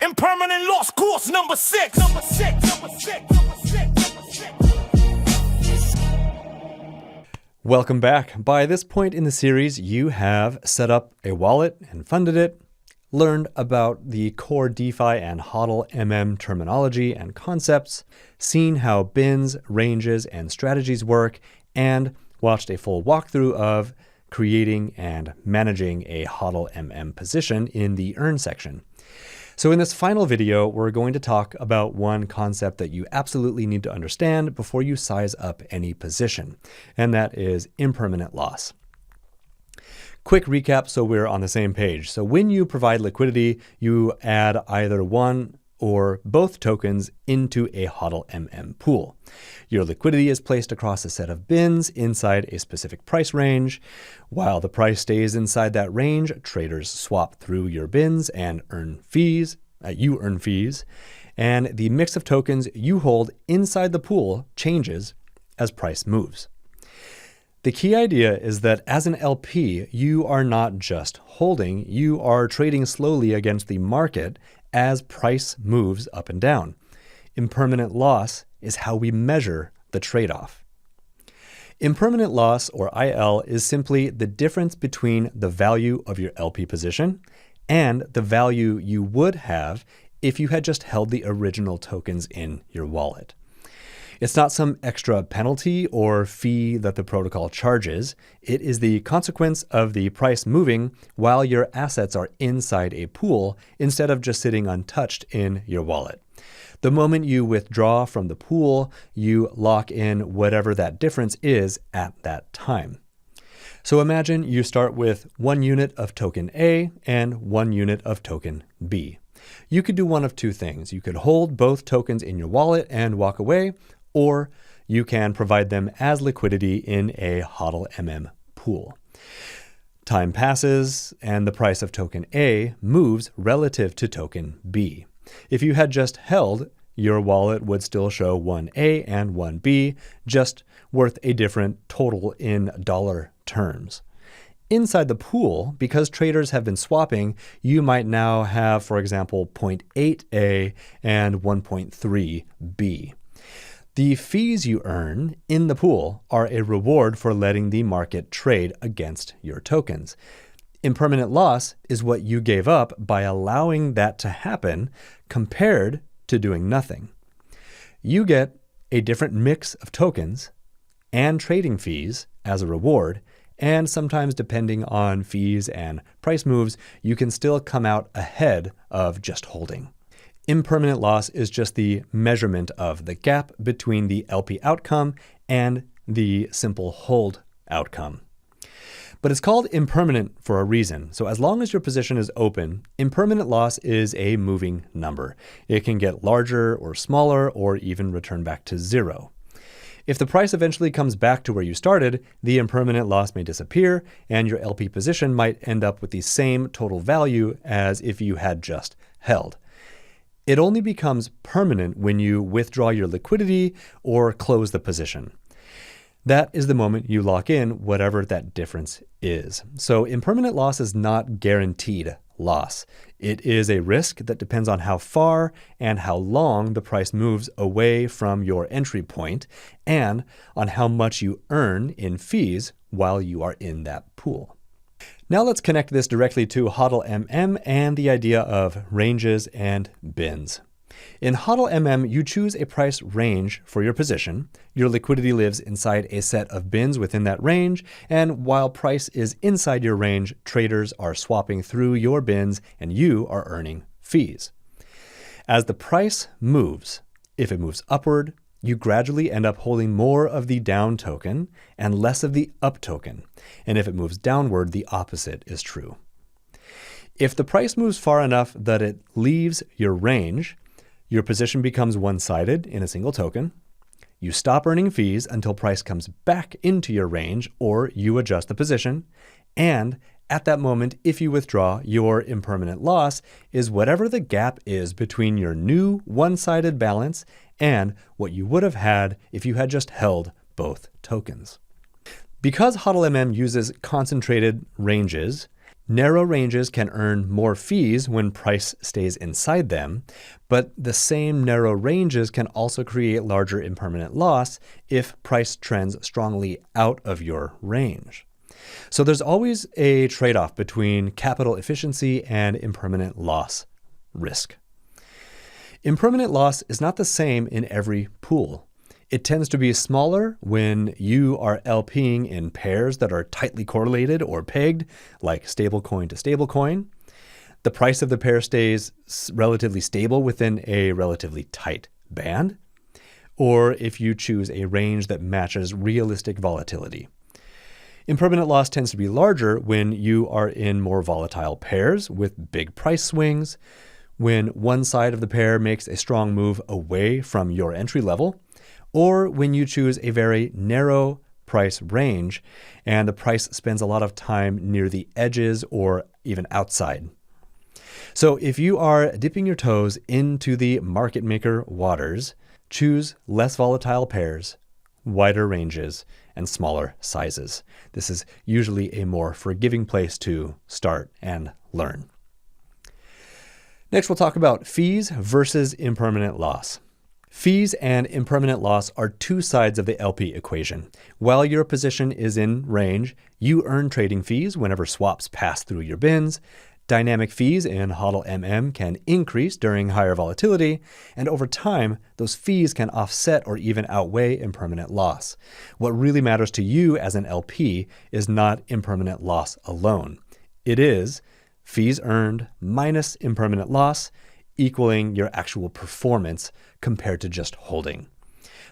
Impermanent loss course number 6. Number 6. Number 6. Number 6. Number 6. Welcome back. By this point in the series, you have set up a wallet and funded it, learned about the core DeFi and HODLMM terminology and concepts, seen how bins, ranges, and strategies work, and watched a full walkthrough of creating and managing a HODLMM position in the Earn section. So in this final video, we're going to talk about one concept that you absolutely need to understand before you size up any position, and that is impermanent loss. Quick recap so we're on the same page. So when you provide liquidity, you add either one or both tokens into a HODLMM pool. Your liquidity is placed across a set of bins inside a specific price range. While the price stays inside that range, traders swap through your bins and earn fees. You earn fees. And the mix of tokens you hold inside the pool changes as price moves. The key idea is that as an LP, you are not just holding, you are trading slowly against the market as price moves up and down. Impermanent loss is how we measure the trade-off. Impermanent loss, or IL, is simply the difference between the value of your LP position and the value you would have if you had just held the original tokens in your wallet. It's not some extra penalty or fee that the protocol charges. It is the consequence of the price moving while your assets are inside a pool instead of just sitting untouched in your wallet. The moment you withdraw from the pool, you lock in whatever that difference is at that time. So imagine you start with 1 unit of token A and 1 unit of token B. You could do one of two things. You could hold both tokens in your wallet and walk away, or you can provide them as liquidity in a HODLMM pool. Time passes and the price of token A moves relative to token B. If you had just held, your wallet would still show 1A and 1B, just worth a different total in dollar terms. Inside the pool, because traders have been swapping, you might now have, for example, 0.8A and 1.3B. The fees you earn in the pool are a reward for letting the market trade against your tokens. Impermanent loss is what you gave up by allowing that to happen compared to doing nothing. You get a different mix of tokens and trading fees as a reward, and sometimes depending on fees and price moves, you can still come out ahead of just holding. Impermanent loss is just the measurement of the gap between the LP outcome and the simple hold outcome. But it's called impermanent for a reason. So as long as your position is open, impermanent loss is a moving number. It can get larger or smaller or even return back to zero. If the price eventually comes back to where you started, the impermanent loss may disappear and your LP position might end up with the same total value as if you had just held. It only becomes permanent when you withdraw your liquidity or close the position. That is the moment you lock in whatever that difference is. So impermanent loss is not guaranteed loss. It is a risk that depends on how far and how long the price moves away from your entry point and on how much you earn in fees while you are in that pool. Now let's connect this directly to HODLMM and the idea of ranges and bins. In HODLMM, you choose a price range for your position. Your liquidity lives inside a set of bins within that range, and while price is inside your range, traders are swapping through your bins and you are earning fees. As the price moves, if it moves upward, you gradually end up holding more of the down token and less of the up token. And if it moves downward, the opposite is true. If the price moves far enough that it leaves your range, your position becomes one-sided in a single token. You stop earning fees until price comes back into your range or you adjust the position. And at that moment, if you withdraw, your impermanent loss is whatever the gap is between your new one-sided balance and what you would have had if you had just held both tokens. Because HODLMM uses concentrated ranges, Narrow ranges can earn more fees when price stays inside them, but the same narrow ranges can also create larger impermanent loss if price trends strongly out of your range. So there's always a trade-off between capital efficiency and impermanent loss risk. Impermanent loss is not the same in every pool. It tends to be smaller when you are LPing in pairs that are tightly correlated or pegged, like stablecoin to stablecoin. The price of the pair stays relatively stable within a relatively tight band, or if you choose a range that matches realistic volatility. Impermanent loss tends to be larger when you are in more volatile pairs with big price swings, when one side of the pair makes a strong move away from your entry level, or when you choose a very narrow price range and the price spends a lot of time near the edges or even outside. So if you are dipping your toes into the market maker waters, choose less volatile pairs, wider ranges, and smaller sizes. This is usually a more forgiving place to start and learn. Next, we'll talk about fees versus impermanent loss. Fees and impermanent loss are two sides of the LP equation. While your position is in range, you earn trading fees whenever swaps pass through your bins. Dynamic fees in HODLMM can increase during higher volatility, and over time, those fees can offset or even outweigh impermanent loss. What really matters to you as an LP is not impermanent loss alone. It is fees earned minus impermanent loss, equaling your actual performance compared to just holding.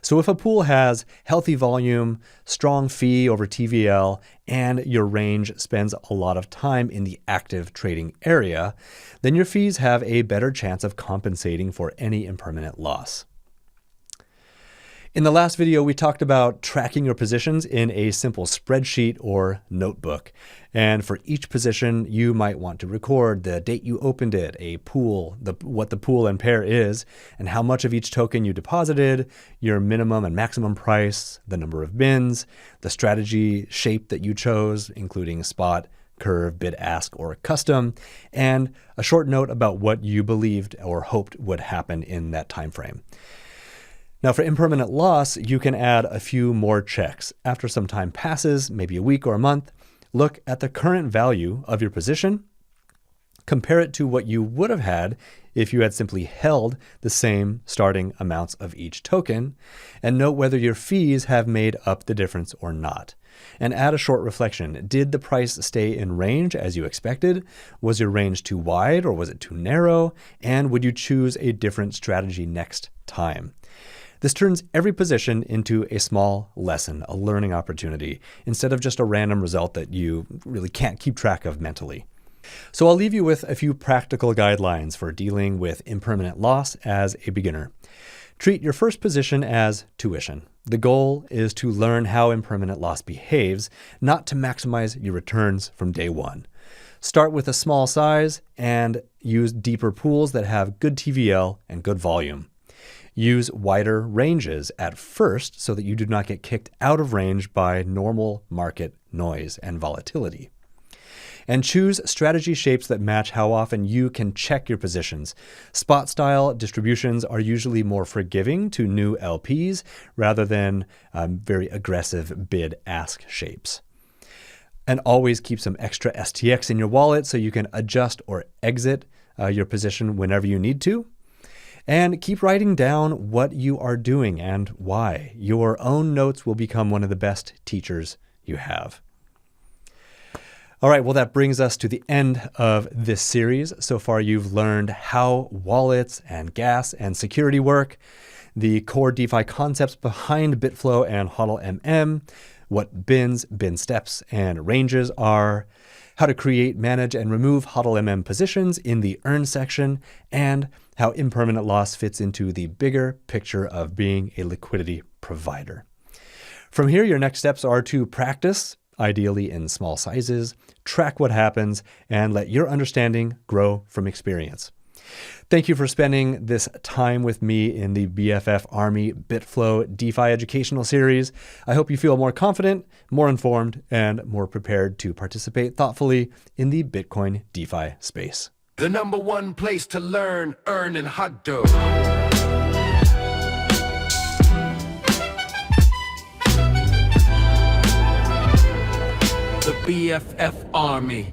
So if a pool has healthy volume, strong fee over TVL, and your range spends a lot of time in the active trading area, then your fees have a better chance of compensating for any impermanent loss. In the last video, we talked about tracking your positions in a simple spreadsheet or notebook. And for each position, you might want to record the date you opened it, a pool, what the pool and pair is, and how much of each token you deposited, your minimum and maximum price, the number of bins, the strategy shape that you chose, including spot, curve, bid ask, or custom, and a short note about what you believed or hoped would happen in that time frame. Now for impermanent loss, you can add a few more checks. After some time passes, maybe a week or a month, look at the current value of your position, compare it to what you would have had if you had simply held the same starting amounts of each token, and note whether your fees have made up the difference or not. And add a short reflection. Did the price stay in range as you expected? Was your range too wide or was it too narrow? And would you choose a different strategy next time? This turns every position into a small lesson, a learning opportunity, instead of just a random result that you really can't keep track of mentally. So I'll leave you with a few practical guidelines for dealing with impermanent loss as a beginner. Treat your first position as tuition. The goal is to learn how impermanent loss behaves, not to maximize your returns from day one. Start with a small size and use deeper pools that have good TVL and good volume. Use wider ranges at first so that you do not get kicked out of range by normal market noise and volatility. And choose strategy shapes that match how often you can check your positions. Spot style distributions are usually more forgiving to new LPs rather than very aggressive bid-ask shapes. And always keep some extra STX in your wallet so you can adjust or exit your position whenever you need to. And keep writing down what you are doing and why. Your own notes will become one of the best teachers you have. All right, well, that brings us to the end of this series. So far, you've learned how wallets and gas and security work, the core DeFi concepts behind BitFlow and HODLMM, what bins, bin steps, and ranges are, how to create, manage, and remove HODLMM positions in the earn section, and how impermanent loss fits into the bigger picture of being a liquidity provider. From here, your next steps are to practice, ideally in small sizes, track what happens, and let your understanding grow from experience. Thank you for spending this time with me in the BFF.Army BitFlow DeFi educational series. I hope you feel more confident, more informed, and more prepared to participate thoughtfully in the Bitcoin DeFi space. The #1 place to learn, earn, and hodl. The BFF.Army.